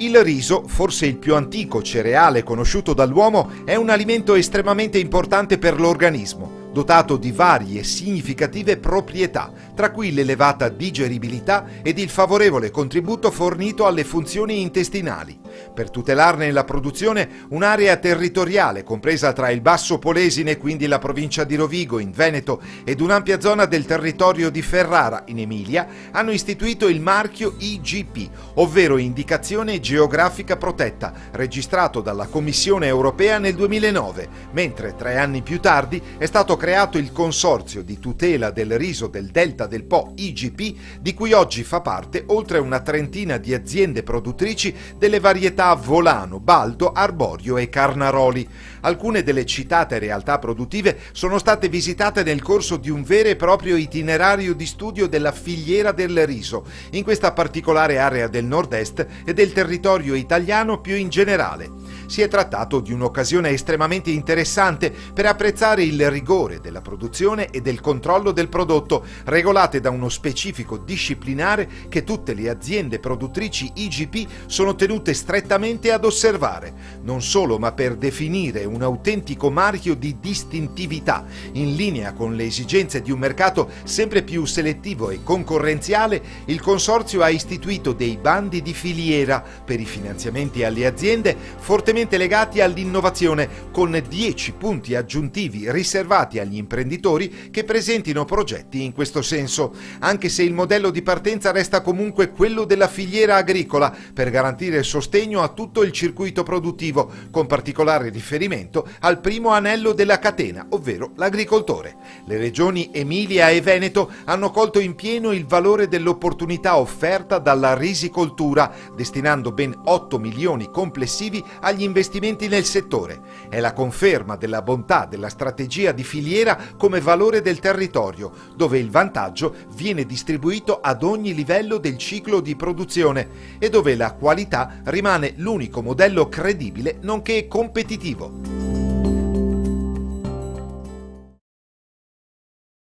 Il riso, forse il più antico cereale conosciuto dall'uomo, è un alimento estremamente importante per l'organismo, dotato di varie e significative proprietà, tra cui l'elevata digeribilità ed il favorevole contributo fornito alle funzioni intestinali. Per tutelarne la produzione, un'area territoriale compresa tra il Basso Polesine, quindi la provincia di Rovigo in Veneto, ed un'ampia zona del territorio di Ferrara in Emilia, hanno istituito il marchio IGP, ovvero Indicazione Geografica Protetta, registrato dalla Commissione Europea nel 2009, mentre 3 anni più tardi è stato creato il Consorzio di tutela del riso del Delta del Po IGP, di cui oggi fa parte oltre una trentina di aziende produttrici delle varietà Volano, Baldo, Arborio e Carnaroli. Alcune delle citate realtà produttive sono state visitate nel corso di un vero e proprio itinerario di studio della filiera del riso, in questa particolare area del nord-est e del territorio italiano più in generale. Si è trattato di un'occasione estremamente interessante per apprezzare il rigore della produzione e del controllo del prodotto, regolate da uno specifico disciplinare che tutte le aziende produttrici IGP sono tenute strettamente ad osservare, non solo ma per definire un autentico marchio di distintività, in linea con le esigenze di un mercato sempre più selettivo e concorrenziale. Il Consorzio ha istituito dei bandi di filiera per i finanziamenti alle aziende fortemente legati all'innovazione, con 10 punti aggiuntivi riservati agli imprenditori che presentino progetti in questo senso, anche se il modello di partenza resta comunque quello della filiera agricola, per garantire sostegno a tutto il circuito produttivo, con particolare riferimento al primo anello della catena, ovvero l'agricoltore. Le regioni Emilia e Veneto hanno colto in pieno il valore dell'opportunità offerta dalla risicoltura, destinando ben 8 milioni complessivi agli investimenti nel settore. È la conferma della bontà della strategia di filiera come valore del territorio, dove il vantaggio viene distribuito ad ogni livello del ciclo di produzione e dove la qualità rimane l'unico modello credibile nonché competitivo.